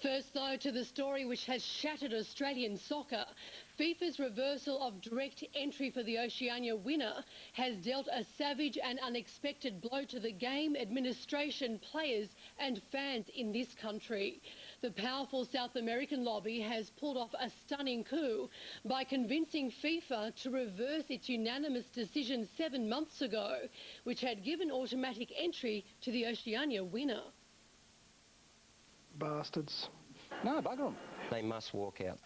First, though, to the story which has shattered Australian soccer. FIFA's reversal of direct entry for the Oceania winner has dealt a savage and unexpected blow to the game, administration, players and fans in this country. The powerful South American lobby has pulled off a stunning coup by convincing FIFA to reverse its unanimous decision 7 months ago, which had given automatic entry to the Oceania winner. Bastards. No, bugger them. They must walk out.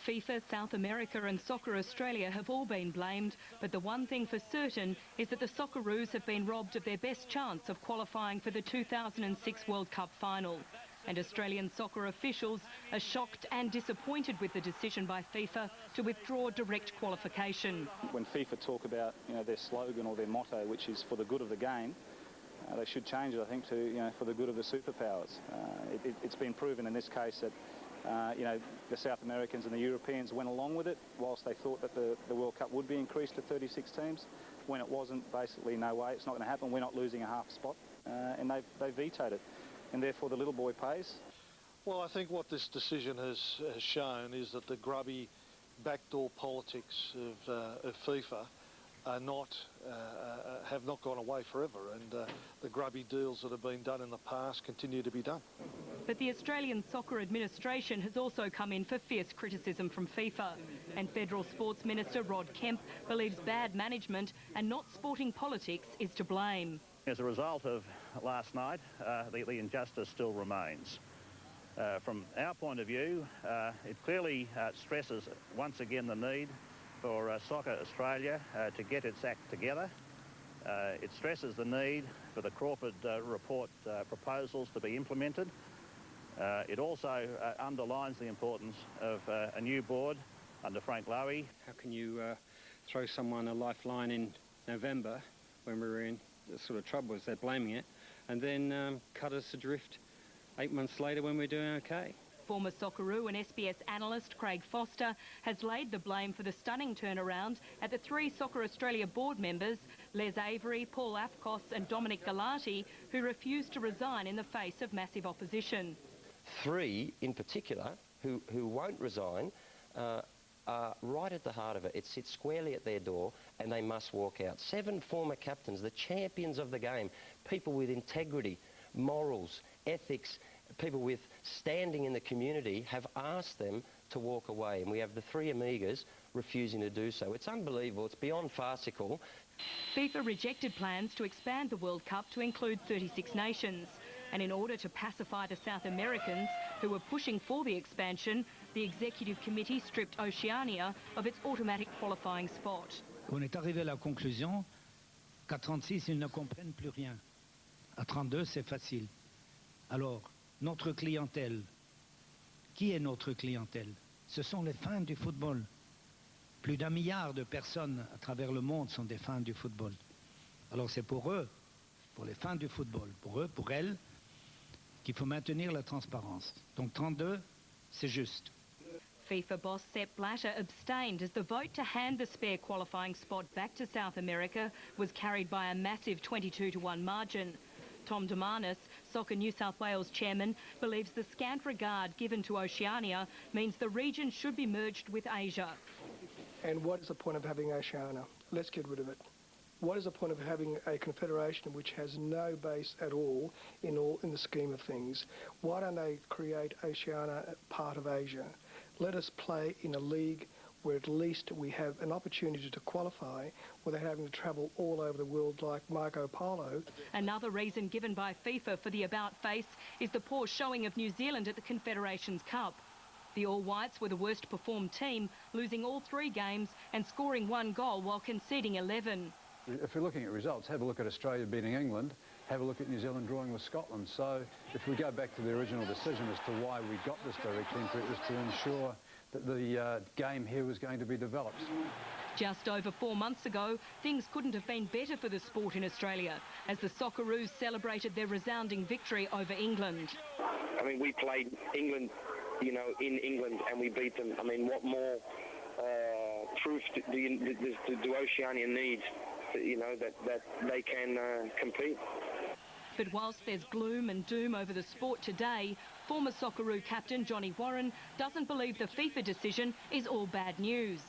FIFA, South America and Soccer Australia have all been blamed, but the one thing for certain is that the Socceroos have been robbed of their best chance of qualifying for the 2006 World Cup final. And Australian soccer officials are shocked and disappointed with the decision by FIFA to withdraw direct qualification. When FIFA talk about, their slogan or their motto, which is for the good of the game, they should change it, I think, to, for the good of the superpowers. It's been proven in this case that, the South Americans and the Europeans went along with it whilst they thought that the World Cup would be increased to 36 teams. When it wasn't, basically, no way, it's not going to happen. We're not losing a half spot. And they vetoed it. And therefore, the little boy pays. Well, I think what this decision has shown is that the grubby backdoor politics of FIFA have not gone away forever, and the grubby deals that have been done in the past continue to be done. But the Australian Soccer Administration has also come in for fierce criticism from FIFA, and Federal Sports Minister Rod Kemp believes bad management and not sporting politics is to blame. As a result of last night, the injustice still remains. From our point of view, it clearly stresses once again the need for Soccer Australia to get its act together. It stresses the need for the Crawford report proposals to be implemented. It also underlines the importance of a new board under Frank Lowy. How can you throw someone a lifeline in November when we were in the sort of trouble as they're blaming it, and then cut us adrift 8 months later when we're doing okay? Former Socceroo and SBS analyst Craig Foster has laid the blame for the stunning turnaround at the 3 Soccer Australia board members, Les Avery, Paul Afkos and Dominic Galati, who refused to resign in the face of massive opposition. 3 in particular who won't resign are right at the heart of it. It sits squarely at their door and they must walk out. 7 former captains, the champions of the game, people with integrity, morals, ethics, people with standing in the community have asked them to walk away, and we have the 3 Amigas refusing to do so. It's unbelievable. It's beyond farcical. FIFA rejected plans to expand the World Cup to include 36 nations. And in order to pacify the South Americans who were pushing for the expansion, the Executive Committee stripped Oceania of its automatic qualifying spot. On est arrivé à la conclusion qu'à 36, ils ne comprennent plus rien. À 32, c'est facile. Alors, notre clientèle, qui est notre clientèle? Ce sont les fans du football. Plus d'1 milliard de personnes à travers le monde sont des fans du football. Alors c'est pour eux, pour les fans du football, pour eux, pour elles, qu'il faut maintenir la transparence. Donc 32, c'est juste. FIFA boss Sepp Blatter abstained as the vote to hand the spare qualifying spot back to South America was carried by a massive 22-1 margin. Tom Demanis, Soccer New South Wales chairman, believes the scant regard given to Oceania means the region should be merged with Asia. And what is the point of having Oceania? Let's get rid of it. What is the point of having a confederation which has no base at all in the scheme of things? Why don't they create Oceania part of Asia? Let us play in a league where at least we have an opportunity to qualify without having to travel all over the world like Marco Polo. Another reason given by FIFA for the about-face is the poor showing of New Zealand at the Confederations Cup. The All Whites were the worst performed team, losing all 3 games and scoring 1 goal while conceding 11. If we're looking at results, have a look at Australia beating England, have a look at New Zealand drawing with Scotland. So if we go back to the original decision as to why we got this direct entry, it was to ensure that the game here was going to be developed. Just over 4 months ago, things couldn't have been better for the sport in Australia as the Socceroos celebrated their resounding victory over England. I mean, we played England, in England and we beat them. I mean, what more proof do Oceania need, that they can compete? But whilst there's gloom and doom over the sport today, former Socceroo captain Johnny Warren doesn't believe the FIFA decision is all bad news.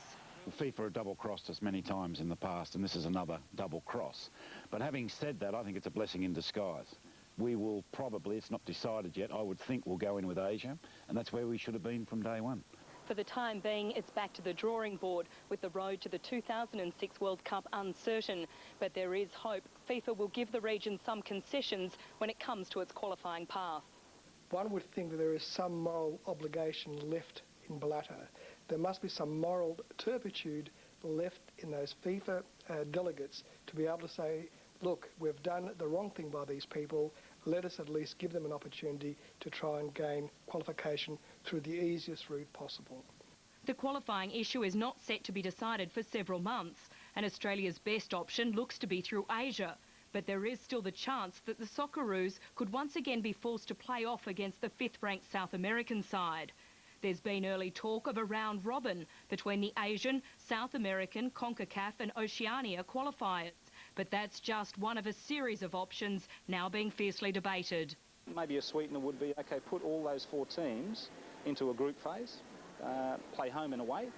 FIFA have double-crossed us many times in the past, and this is another double cross. But having said that, I think it's a blessing in disguise. We will probably, it's not decided yet, I would think we'll go in with Asia, and that's where we should have been from day one. For the time being, it's back to the drawing board, with the road to the 2006 World Cup uncertain. But there is hope FIFA will give the region some concessions when it comes to its qualifying path. One would think that there is some moral obligation left in Blatter. There must be some moral turpitude left in those FIFA delegates to be able to say, look, we've done the wrong thing by these people. Let us at least give them an opportunity to try and gain qualification through the easiest route possible. The qualifying issue is not set to be decided for several months, and Australia's best option looks to be through Asia. But there is still the chance that the Socceroos could once again be forced to play off against the fifth-ranked South American side. There's been early talk of a round robin between the Asian, South American, CONCACAF and Oceania qualifiers. But that's just one of a series of options now being fiercely debated. Maybe a sweetener would be, OK, put all those 4 teams into a group phase, play home and away,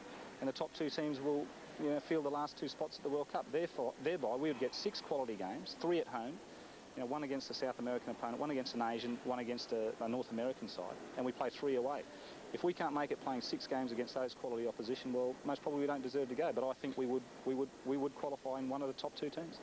and the top 2 teams will fill the last 2 spots at the World Cup. Thereby, we would get 6 quality games, 3 at home, 1 against a South American opponent, 1 against an Asian, 1 against a North American side, and we play 3 away. If we can't make it playing 6 games against those quality opposition, well, most probably we don't deserve to go. But I think we would qualify in one of the top 2 teams.